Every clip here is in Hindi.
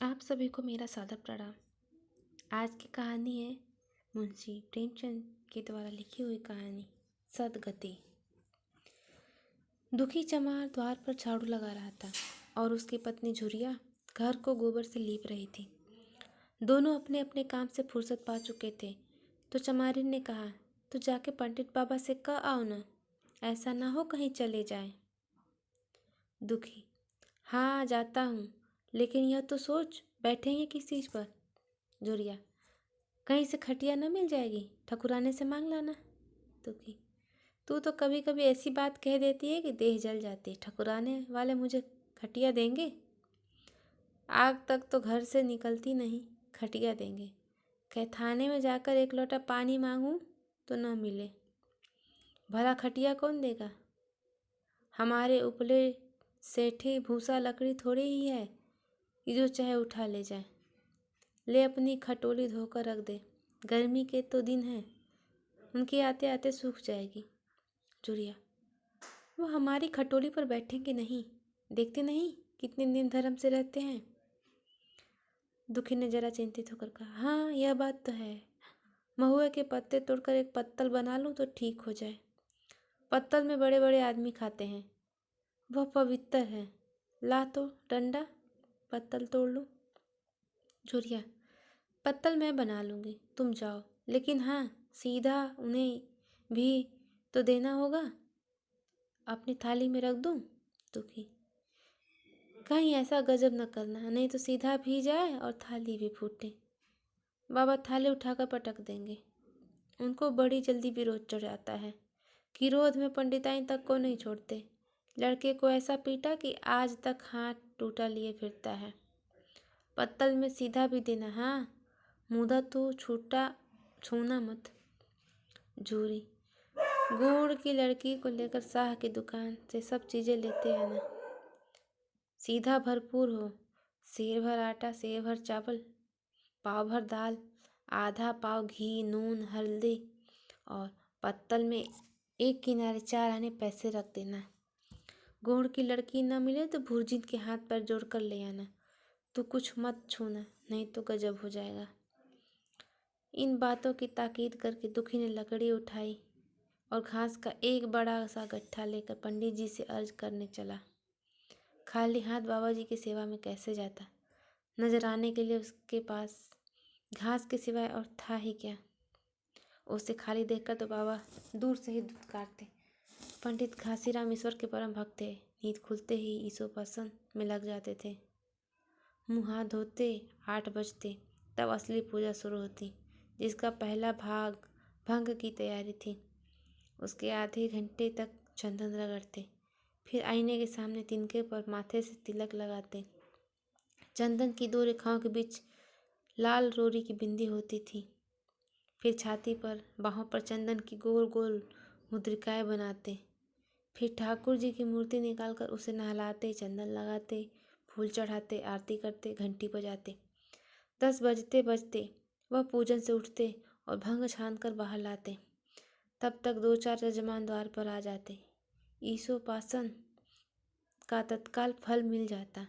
आप सभी को मेरा सादर प्रणाम। आज की कहानी है मुंशी प्रेमचंद के द्वारा लिखी हुई कहानी सदगति। दुखी चमार द्वार पर झाड़ू लगा रहा था और उसकी पत्नी झुरिया घर को गोबर से लीप रही थी। दोनों अपने अपने काम से फुर्सत पा चुके थे तो चमारिन ने कहा, तो जाके पंडित बाबा से कह आओ ना, ऐसा ना हो कहीं चले जाए। दुखी, हाँ जाता हूँ, लेकिन यह तो सोच बैठेंगे किस चीज़ पर। झुरिया, कहीं से खटिया न मिल जाएगी, ठकुराने से मांग लाना। दुखी, तू तो कभी कभी ऐसी बात कह देती है कि देह जल जाती है। ठकुराने वाले मुझे खटिया देंगे? आग तक तो घर से निकलती नहीं, खटिया देंगे। कह थाने में जाकर एक लोटा पानी मांगूं तो न मिले। भला खटिया कौन देगा? हमारे उपले सेठी भूसा लकड़ी थोड़ी ही है कि जो चाहे उठा ले जाए। ले अपनी खटोली धोकर रख दे, गर्मी के तो दिन हैं, उनके आते आते सूख जाएगी। झुरिया, वो हमारी खटोली पर बैठेंगे नहीं, देखते नहीं कितने दिन धर्म से रहते हैं। दुखी ने जरा चिंतित होकर कहा, हाँ यह बात तो है। महुए के पत्ते तोड़कर एक पत्तल बना लूं तो ठीक हो जाए। पत्तल में बड़े बड़े आदमी खाते हैं, वह पवित्र है। ला तो डंडा, पत्तल तोड़ लूं। झुरिया, पत्तल मैं बना लूँगी, तुम जाओ, लेकिन हाँ सीधा उन्हें भी तो देना होगा। अपनी थाली में रख दूँ? दुखी, कहीं ऐसा गजब न करना, नहीं तो सीधा भी जाए और थाली भी फूटे। बाबा थाली उठाकर पटक देंगे। उनको बड़ी जल्दी विरोध चढ़ जाता है। क्रोध में पंडिताइन तक को नहीं छोड़ते। लड़के को ऐसा पीटा कि आज तक हाथ टूटा लिए फिरता है। पत्तल में सीधा भी देना, हाँ मुदा तो छूटा छूना मत। झूरी, गुड़ की लड़की को लेकर शाह की दुकान से सब चीज़ें लेते आना। सीधा भरपूर हो, सेर भर आटा, सेर भर चावल, पाव भर दाल, आधा पाव घी, नून, हल्दी और पत्तल में एक किनारे 4 आने पैसे रख देना। गुड़ की लड़की न मिले तो भुर्जिन के हाथ पर जोड़ कर ले आना। तो कुछ मत छूना, नहीं तो गजब हो जाएगा। इन बातों की ताकीद करके दुखी ने लकड़ी उठाई और घास का एक बड़ा सा गट्ठा लेकर पंडित जी से अर्ज करने चला। खाली हाथ बाबा जी की सेवा में कैसे जाता? नजराने के लिए उसके पास घास के सिवाय और था ही क्या। उसे खाली देखकर तो बाबा दूर से ही धुतकारते। पंडित घासीराम ईश्वर के परम भक्त थे। नींद खुलते ही ईशोपासन में लग जाते थे। मुँह हाथ धोते 8 बजते, तब असली पूजा शुरू होती, जिसका पहला भाग भंग की तैयारी थी। उसके आधे घंटे तक चंदन रगड़ते, फिर आईने के सामने तिनके पर माथे से तिलक लगाते। चंदन की 2 रेखाओं के बीच लाल रोरी की बिंदी होती थी। फिर छाती पर, बाहों पर चंदन की गोल गोल मुद्रिकाएं बनाते। फिर ठाकुर जी की मूर्ति निकालकर उसे नहलाते, चंदन लगाते, फूल चढ़ाते, आरती करते, घंटी बजाते। 10 बजते बजते वह पूजन से उठते और भंग छान कर बाहर लाते। तब तक 2-4 यजमान द्वार पर आ जाते। ईशोपासन का तत्काल फल मिल जाता।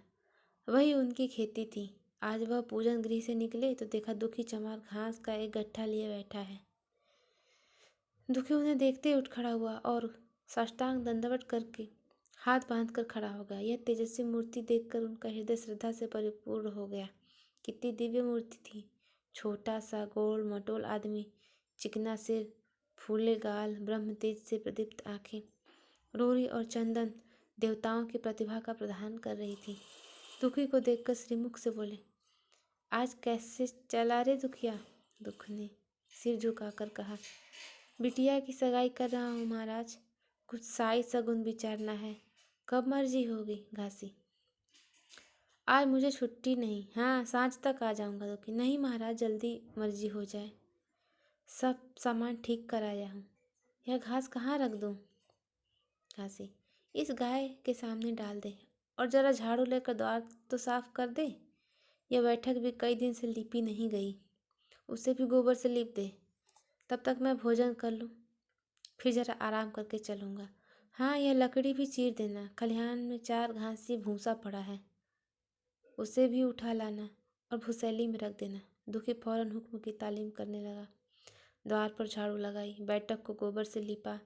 वही उनकी खेती थी। आज वह पूजन गृह से निकले तो देखा दुखी चमार घास का एक गट्ठा लिए बैठा है। दुखी उन्हें देखते ही उठ खड़ा हुआ और साष्टांग दंडवत करके हाथ बांध कर खड़ा हो गया। यह तेजस्वी मूर्ति देखकर उनका हृदय श्रद्धा से परिपूर्ण हो गया। कितनी दिव्य मूर्ति थी। छोटा सा गोल मटोल आदमी, चिकना सिर, फूले गाल, ब्रह्म तेज से प्रदीप्त आंखें, रोरी और चंदन देवताओं की प्रतिभा का प्रदान कर रही थी। दुखी को देखकर श्रीमुख से बोले, आज कैसे चला रे दुखिया? दुख ने सिर झुकाकर कहा, बिटिया की सगाई कर रहा हूँ महाराज, कुछ साई सगुन विचारना है। कब मर्जी होगी घासी? आज मुझे छुट्टी नहीं, हाँ सांझ तक आ जाऊँगा। दुखी, नहीं महाराज, जल्दी मर्जी हो जाए, सब सामान ठीक कर आया हूँ। यह घास कहाँ रख दूँ? घासी, इस गाय के सामने डाल दे और जरा झाड़ू लेकर द्वार तो साफ कर दे। यह बैठक भी कई दिन से लीपी नहीं गई, उसे भी गोबर से लीप दे। तब तक मैं भोजन कर लूँ, फिर जरा आराम करके चलूँगा। हाँ यह लकड़ी भी चीर देना, खलिहान में 4 घासी भूसा पड़ा है, उसे भी उठा लाना। और भुसैली में रख देना। दुखी फौरन हुक्म की तालीम करने लगा। द्वार पर झाड़ू लगाई, बैठक को गोबर से लीपा।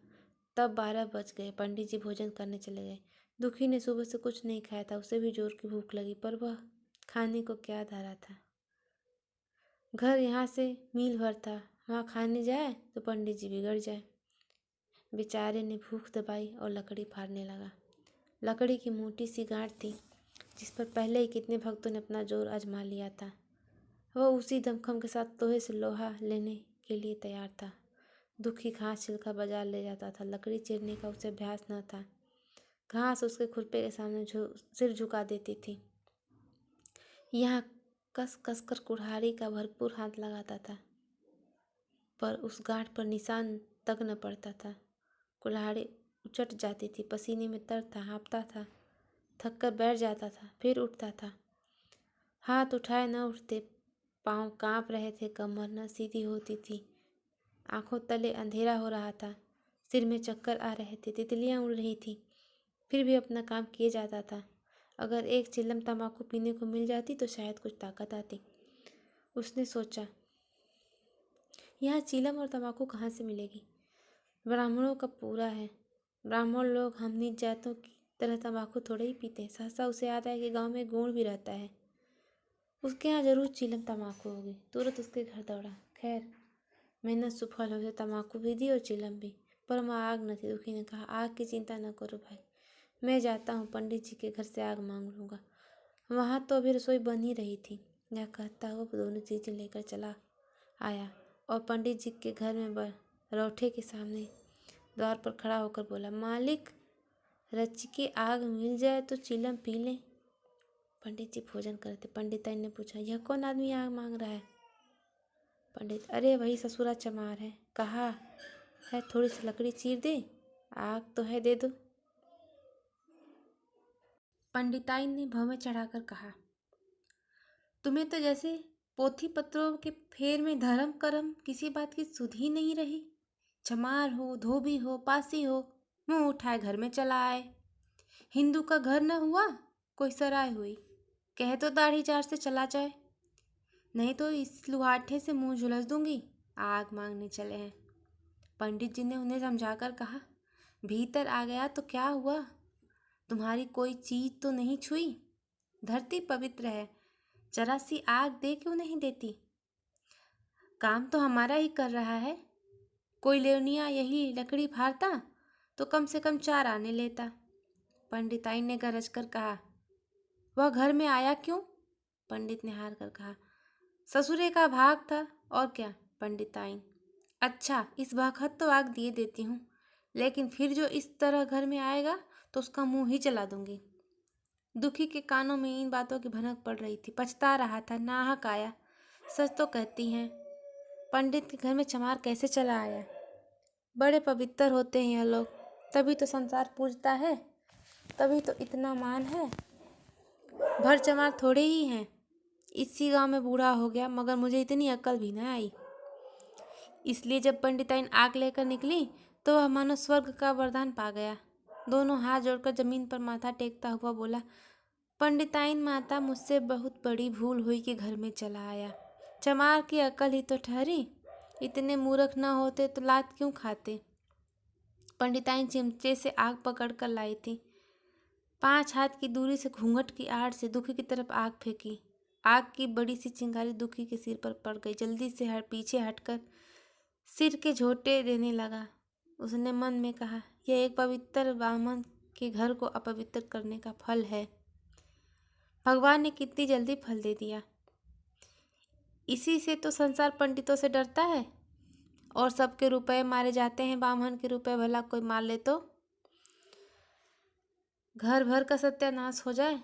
तब 12 बज गए। पंडित जी भोजन करने चले गए। दुखी ने सुबह से कुछ नहीं खाया था। उसे भी जोर की भूख लगी, पर वह खाने को क्या धारा था। घर यहाँ से मील भर था, वहाँ खाने जाए तो पंडित जी बिगड़ जाए। बेचारे ने भूख दबाई और लकड़ी फाड़ने लगा। लकड़ी की मोटी सी गांठ थी जिस पर पहले ही कितने भक्तों ने अपना जोर आजमा लिया था। वह उसी दमखम के साथ लोहे से लोहा लेने के लिए तैयार था। दुखी घास छिलका बाजार ले जाता था। लकड़ी चीरने का उसे अभ्यास न था। घास उसके खुरपे के सामने सिर झुका देती थी। यहाँ कस कस कर कुल्हाड़ी का भरपूर हाथ लगाता था, पर उस गांठ पर निशान तक न पड़ता था। कुल्हाड़ी उचट जाती थी। पसीने में तर था, हाँफता था, थक कर बैठ जाता था, फिर उठता था। हाथ उठाए न उठते, पाँव कांप रहे थे, कमर न सीधी होती थी, आंखों तले अंधेरा हो रहा था, सिर में चक्कर आ रहे थे, तितलियां उड़ रही थी, फिर भी अपना काम किए जाता था। अगर एक चिलम तंबाकू पीने को मिल जाती तो शायद कुछ ताकत आती। उसने सोचा, यहाँ चिलम और तंबाकू कहाँ से मिलेगी? ब्राह्मणों का पूरा है। ब्राह्मण लोग हम नीच जातों की तरह तंबाकू थोड़े ही पीते हैं। सहसा उसे याद आया कि गांव में गुड़ भी रहता है, उसके यहाँ जरूर चिलम तंबाकू होगी। तुरंत उसके घर दौड़ा। खैर, मेहनत सुफल हो, तंबाकू भी दी और चिलम भी, पर वहाँ आग न थी। दुखी ने कहा, आग की चिंता न करो भाई, मैं जाता हूँ, पंडित जी के घर से आग मांग लूँगा, वहाँ तो अभी रसोई बन ही रही थी। यह कहता हुआ दोनों चीज़ें लेकर चला आया और पंडित जी के घर में रौठे के सामने द्वार पर खड़ा होकर बोला, मालिक, रच के आग मिल जाए तो चिलम पी लें। पंडित जी भोजन करते। पंडिताइन ने पूछा, यह कौन आदमी आग मांग रहा है? पंडित, अरे वही ससुरा चमार है, कहा है थोड़ी सी लकड़ी चीर दे, आग तो है, दे दो। पंडिताइन ने भौं में चढ़ाकर कहा, तुम्हें तो जैसे पोथी पत्रों के फेर में धर्म करम किसी बात की सुध ही नहीं रही। चमार हो, धोबी हो, पासी हो, मुंह उठाए घर में चला आए। हिंदू का घर न हुआ, कोई सराय हुई, कहे तो दाढ़ी चार से चला जाए, नहीं तो इस लुहाठे से मुंह झुलस दूंगी, आग मांगने चले हैं। पंडित जी ने उन्हें समझाकर कहा, भीतर आ गया तो क्या हुआ, तुम्हारी कोई चीज तो नहीं छुई, धरती पवित्र है, जरा सी आग दे क्यों नहीं देती? काम तो हमारा ही कर रहा है, कोई लेवनिया यही लकड़ी फाड़ता तो कम से कम 4 आने लेता। पंडिताइन ने गरज कर कहा, वह घर में आया क्यों? पंडित ने हार कर कहा, ससुरे का भाग था, और क्या? पंडिताइन, अच्छा, इस बखत तो आग दिए देती हूँ, लेकिन फिर जो इस तरह घर में आएगा तो उसका मुंह ही जला दूंगी। दुखी के कानों में इन बातों की भनक पड़ रही थी। पछता रहा था, नाहक आया। सच तो कहती हैं, पंडित के घर में चमार कैसे चला आया? बड़े पवित्र होते हैं यह लोग, तभी तो संसार पूजता है, तभी तो इतना मान है। भर चमार थोड़े ही हैं। इसी गांव में बूढ़ा हो गया, मगर मुझे इतनी अक्ल भी न आई। इसलिए जब पंडिताइन आग लेकर निकली तो वह मानो स्वर्ग का वरदान पा गया। दोनों हाथ जोड़कर जमीन पर माथा टेकता हुआ बोला, पंडिताइन माता, मुझसे बहुत बड़ी भूल हुई कि घर में चला आया। चमार की अकल ही तो ठहरी, इतने मूर्ख न होते तो लात क्यों खाते? पंडिताइन चिमटे से आग पकड़ कर लाई थी। 5 हाथ की दूरी से घूंघट की आड़ से दुखी की तरफ आग फेंकी। आग की बड़ी सी चिंगारी दुखी के सिर पर पड़ गई। जल्दी से पीछे हटकर सिर के झोंटे देने लगा। उसने मन में कहा, यह एक पवित्र ब्राह्मण के घर को अपवित्र करने का फल है। भगवान ने कितनी जल्दी फल दे दिया। इसी से तो संसार पंडितों से डरता है और सबके रुपए मारे जाते हैं। ब्राह्मण के रुपए भला कोई मार ले तो घर भर का सत्यानाश हो जाए।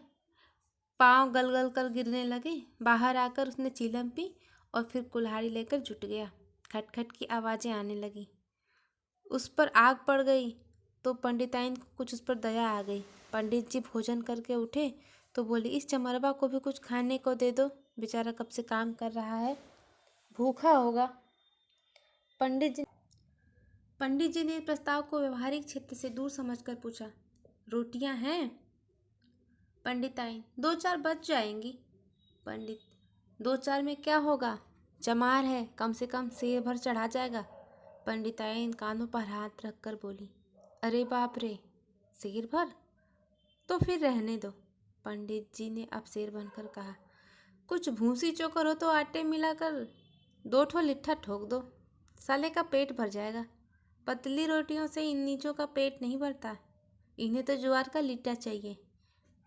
पाँव गलगल कर गिरने लगे। बाहर आकर उसने चीलम पी और फिर कुल्हाड़ी लेकर जुट गया। खटखट की आवाज़ें आने लगी। उस पर आग पड़ गई तो पंडिताइन को कुछ उस पर दया आ गई। पंडित जी भोजन करके उठे तो बोले, इस चमरबा को भी कुछ खाने को दे दो, बेचारा कब से काम कर रहा है, भूखा होगा। पंडित जी ने प्रस्ताव को व्यवहारिक क्षेत्र से दूर समझकर पूछा, रोटियां हैं? पंडिताइन, 2-4 बच जाएंगी। पंडित, 2-4 में क्या होगा, चमार है, कम से कम सेर भर चढ़ा जाएगा। पंडिताइन कानों पर हाथ रखकर बोली, अरे बाप रे, सेर भर? तो फिर रहने दो। पंडित जी ने अब शेर बनकर कहा, कुछ भूसी चोकर हो तो आटे मिलाकर 2 लिट्ठा ठोक दो, साले का पेट भर जाएगा। पतली रोटियों से इन नीचों का पेट नहीं भरता, इन्हें तो ज्वार का लिट्टा चाहिए।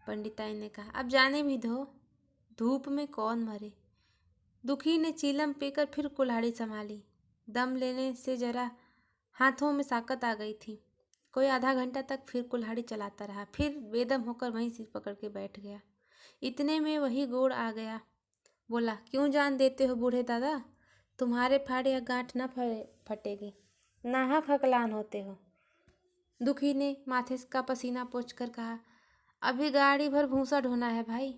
पंडिताई ने कहा, अब जाने भी दो, धूप में कौन मरे। दुखी ने चीलम पीकर फिर कुल्हाड़ी संभाली। दम लेने से जरा हाथों में ताकत आ गई थी। कोई आधा घंटा तक फिर कुल्हाड़ी चलाता रहा, फिर बेदम होकर वहीं सिर पकड़ के बैठ गया। इतने में वही गोड़ आ गया। बोला, क्यों जान देते हो बूढ़े दादा, तुम्हारे फाड़े या गांठ न फटेगी, नाहक हकलान होते हो। दुखी ने माथे का पसीना पोंछकर कहा, अभी गाड़ी भर भूसा ढोना है भाई।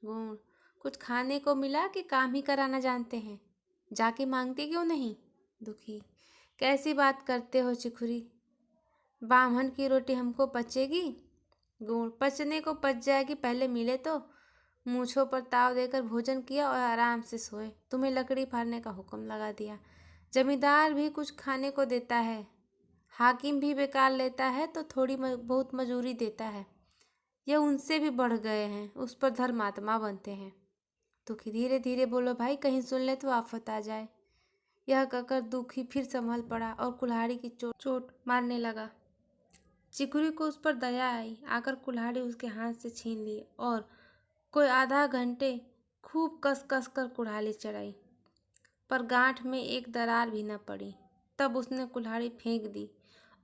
गुण, कुछ खाने को मिला कि काम ही कराना जानते हैं, जाके मांगते क्यों नहीं। दुखी, कैसी बात करते हो चिखुरी, बामहन की रोटी हमको पचेगी। गुण, पचने को पच जाएगी, पहले मिले तो। मूछों पर ताव देकर भोजन किया और आराम से सोए। तुम्हें लकड़ी फाड़ने का हुक्म लगा दिया। जमींदार भी कुछ खाने को देता है, हाकिम भी बेकार लेता है तो थोड़ी बहुत मजूरी देता है। यह उनसे भी बढ़ गए हैं, उस पर धर्मात्मा बनते हैं। दुखी, धीरे धीरे बोलो भाई, कहीं सुन ले तो आफत आ जाए। यह कहकर दुखी फिर संभल पड़ा और कुल्हाड़ी की चोट मारने लगा। चिकुरी को उस पर दया आई, आकर कुल्हाड़ी उसके हाथ से छीन ली और कोई आधा घंटे खूब कस कस कर कुल्हाड़ी चढ़ाई, पर गांठ में एक दरार भी न पड़ी। तब उसने कुल्हाड़ी फेंक दी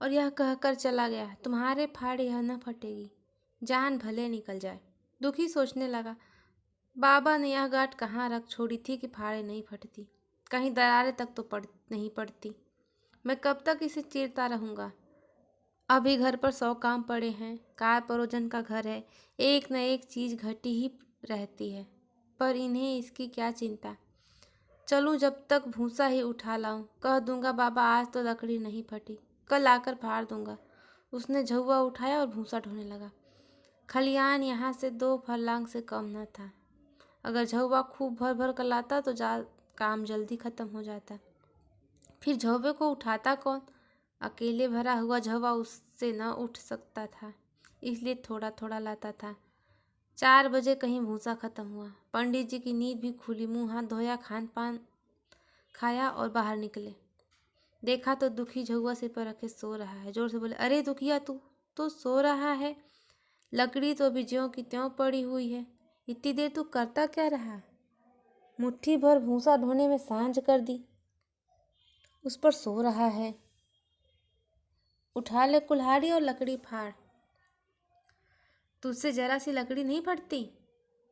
और यह कहकर चला गया, तुम्हारे फाड़े यह न फटेगी, जान भले निकल जाए। दुखी सोचने लगा, बाबा ने यह गांठ कहाँ रख छोड़ी थी कि फाड़े नहीं फटती, कहीं दरारें तक तो नहीं पड़ती। मैं कब तक इसे चीरता रहूँगा। अभी घर पर 100 काम पड़े हैं, कार परोजन का घर है, एक न एक चीज़ घटी ही रहती है, पर इन्हें इसकी क्या चिंता। चलूँ जब तक भूसा ही उठा लाऊं, कह दूंगा बाबा आज तो लकड़ी नहीं फटी, कल आकर फाड़ दूंगा। उसने झौवा उठाया और भूसा ढोने लगा। खलियान यहाँ से 2 फरलांग से कम न था। अगर झौवा खूब भर भर कर लाता तो काम जल्दी खत्म हो जाता। फिर झौवे को उठाता कौन, अकेले भरा हुआ झौवा उससे न उठ सकता था, इसलिए थोड़ा थोड़ा लाता था। 4 बजे कहीं भूसा खत्म हुआ। पंडित जी की नींद भी खुली, मुँह हाथ धोया, खान पान खाया और बाहर निकले। देखा तो दुखी झौवा सिर पर रखे सो रहा है। जोर से बोले, अरे दुखिया, तू तो सो रहा है, लकड़ी तो अभी ज्यों की त्यों पड़ी हुई है, इतनी देर तू करता क्या रहा। मुट्ठी भर भूसा ढोने में सांझ कर दी, उस पर सो रहा है। उठा ले कुल्हाड़ी और लकड़ी फाड़। तुझसे जरा सी लकड़ी नहीं फटती,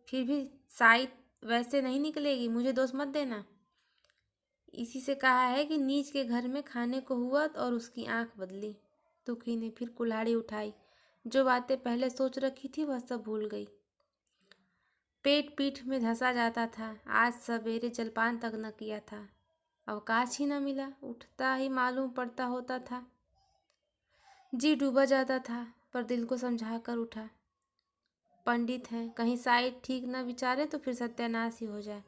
फिर भी साइत वैसे नहीं निकलेगी, मुझे दोष मत देना। इसी से कहा है कि नीच के घर में खाने को हुआ और उसकी आंख बदली। दुखी ने फिर कुल्हाड़ी उठाई। जो बातें पहले सोच रखी थी वह सब भूल गई। पेट पीठ में धंसा जाता था। आज सवेरे जलपान तक न किया था, अवकाश ही न मिला, उठता ही मालूम पड़ता होता था। जी डूबा जाता था, पर दिल को समझा कर उठा। पंडित हैं, कहीं साइड ठीक न विचारे तो फिर सत्यानाश ही हो जाए।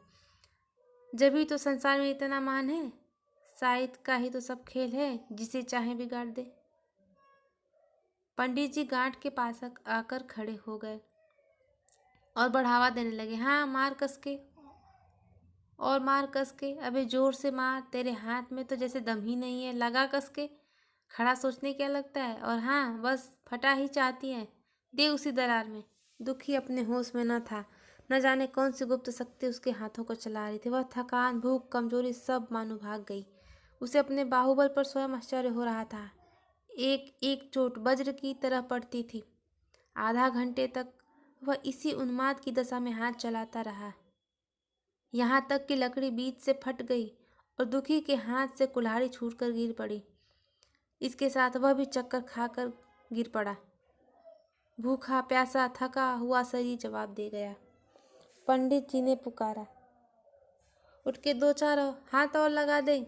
जब भी तो संसार में इतना मान है, साइड का ही तो सब खेल है, जिसे चाहे बिगाड़ दे। पंडित जी गांठ के पास आकर खड़े हो गए और बढ़ावा देने लगे। हाँ, मार कस के और मार कस के, अबे जोर से मार, तेरे हाथ में तो जैसे दम ही नहीं है, लगा कस के, खड़ा सोचने क्या लगता है। और हाँ, बस फटा ही चाहती है, दे उसी दरार में। दुखी अपने होश में न था, न जाने कौन सी गुप्त शक्ति उसके हाथों को चला रही थी। वह थकान, भूख, कमजोरी सब मानो भाग गई। उसे अपने बाहुबल पर स्वयं आश्चर्य हो रहा था। एक एक चोट वज्र की तरह पड़ती थी। आधा घंटे तक वह इसी उन्माद की दशा में हाथ चलाता रहा, यहाँ तक कि लकड़ी बीच से फट गई और दुखी के हाथ से कुल्हाड़ी छूटकर गिर पड़ी। इसके साथ वह भी चक्कर खाकर गिर पड़ा। भूखा प्यासा थका हुआ शरीर जवाब दे गया। पंडित जी ने पुकारा, उठ के 2-4 हाथ और लगा दे,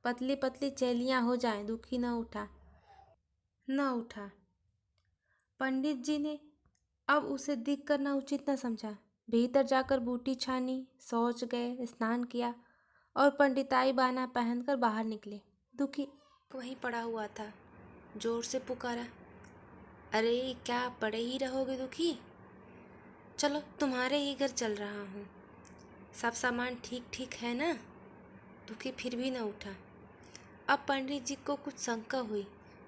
पतली पतली चैलियाँ हो जाएं। दुखी न उठा। पंडित जी ने अब उसे दिख करना उचित न समझा। भीतर जाकर बूटी छानी, शौच गए, स्नान किया और पंडिताई बाना पहनकर बाहर निकले। दुखी वहीं पड़ा हुआ था। जोर से पुकारा, अरे क्या पड़े ही रहोगे दुखी? चलो तुम्हारे ही घर चल रहा हूँ। सब सामान ठीक ठीक है ना? दुखी फिर भी न उठा। अब पंडित जी को कुछ शंका हुई।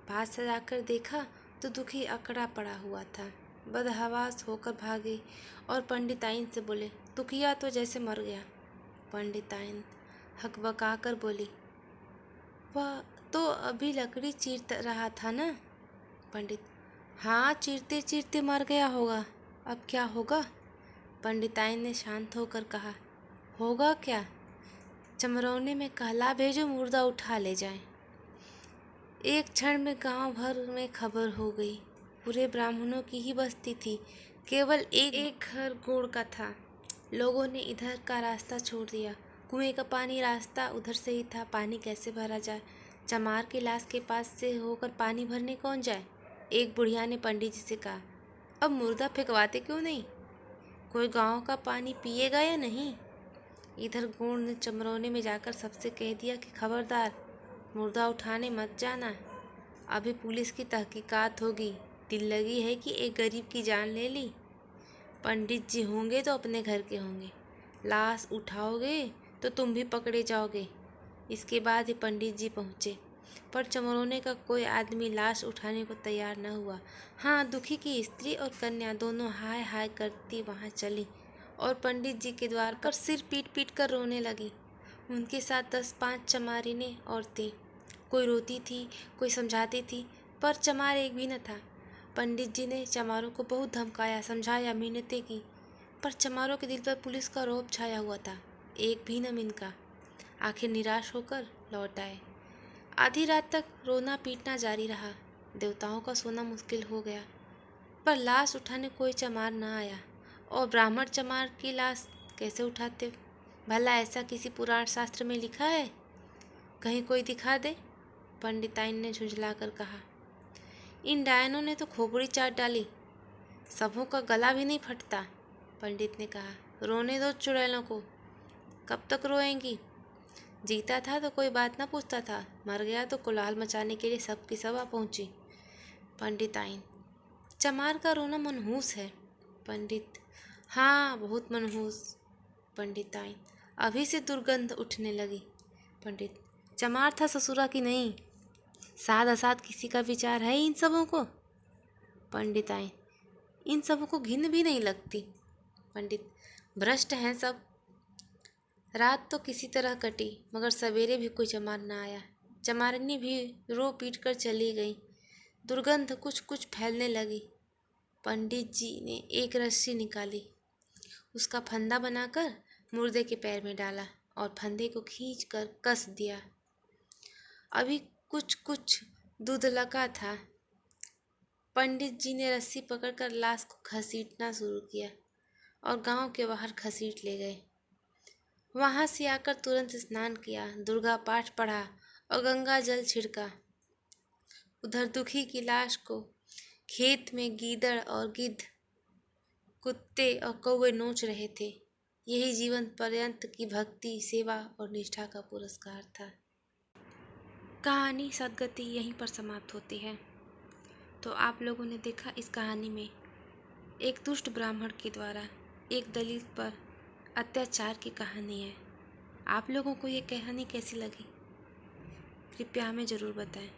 पास से जाकर देखा तो दुखी अकड़ा पड़ा हुआ था। बदहवास होकर भागे और पंडिताइन से बोले, दुखिया तो जैसे मर गया। पंडिताइन हकबकाकर बोली, वह तो अभी लकड़ी चीर रहा था ना? पंडित, हाँ, चीरते चीरते मर गया होगा। अब क्या होगा? पंडिताइन ने शांत होकर कहा, होगा क्या? चमरौने में कहला भेजो, मुर्दा उठा ले जाए। एक क्षण में गांव भर में खबर हो गई। पूरे ब्राह्मणों की ही बस्ती थी। केवल एक घर गुड़ का था। लोगों ने इधर का रास्ता छोड़ दिया। कुएं का पानी रास्ता उधर से ही था। पानी कैसे भरा जाए? चमार की लाश के पास से होकर पानी भरने कौन जाए? एक बुढ़िया ने पंडित जी से कहा, अब मुर्दा फेंकवाते क्यों नहीं? कोई गांव का पानी पिएगा या नहीं? इधर गुड़ ने चमरौने में जाकर सबसे कह दिया कि खबरदार, मुर्दा उठाने मत जाना। अभी पुलिस की तहकीकात होगी। दिल लगी है कि एक गरीब की जान ले ली। पंडित जी होंगे तो अपने घर के होंगे। लाश उठाओगे तो तुम भी पकड़े जाओगे। इसके बाद ही पंडित जी पहुँचे, पर चमरौने का कोई आदमी लाश उठाने को तैयार न हुआ। हाँ, दुखी की स्त्री और कन्या दोनों हाय हाय करती वहाँ चली और पंडित जी के द्वार पर सिर पीट पीट कर रोने लगी। उनके साथ 10-5 चमारिनें और थी। कोई रोती थी, कोई समझाती थी, पर चमार एक भी न था। पंडित जी ने चमारों को बहुत धमकाया, समझाया, मिन्नतें की, पर चमारों के दिल पर पुलिस का रौब छाया हुआ था। एक भी न मिनका। आखिर निराश होकर लौट आए। आधी रात तक रोना पीटना जारी रहा। देवताओं का सोना मुश्किल हो गया, पर लाश उठाने कोई चमार न आया। और ब्राह्मण चमार की लाश कैसे उठाते? भला ऐसा किसी पुराण शास्त्र में लिखा है? कहीं कोई दिखा दे। पंडिताइन ने झुंझला कर कहा, इन डायनों ने तो खोपड़ी चाट डाली, सबों का गला भी नहीं फटता। पंडित ने कहा, रोने दो चुड़ैलों को, कब तक रोएंगी? जीता था तो कोई बात ना पूछता था, मर गया तो कोलाहल मचाने के लिए सबकी सब आ पहुंची। पंडिताइन, चमार का रोना मनहूस है। पंडित, हाँ, बहुत मनहूस। पंडिताइन, अभी से दुर्गंध उठने लगी। पंडित, चमार था ससुरा की नहीं? साथ असाथ किसी का विचार है इन सबों को? पंडिताइन, इन सबों को घिन भी नहीं लगती। पंडित, भ्रष्ट हैं सब। रात तो किसी तरह कटी, मगर सवेरे भी कोई चमार न आया। चमारनी भी रो पीट कर चली गई। दुर्गंध कुछ कुछ फैलने लगी। पंडित जी ने एक रस्सी निकाली, उसका फंदा बनाकर मुर्दे के पैर में डाला और फंदे को खींच कर कस दिया। अभी कुछ कुछ दूध लगा था। पंडित जी ने रस्सी पकड़कर लाश को घसीटना शुरू किया और गांव के बाहर घसीट ले गए। वहां से आकर तुरंत स्नान किया, दुर्गा पाठ पढ़ा और गंगा जल छिड़का। उधर दुखी की लाश को खेत में गीदड़ और गिद्ध, कुत्ते और कौवे नोच रहे थे। यही जीवन पर्यंत की भक्ति, सेवा और निष्ठा का पुरस्कार था। कहानी सदगति यहीं पर समाप्त होती है। तो आप लोगों ने देखा, इस कहानी में एक दुष्ट ब्राह्मण के द्वारा एक दलित पर अत्याचार की कहानी है। आप लोगों को ये कहानी कैसी लगी? कृपया हमें ज़रूर बताएं।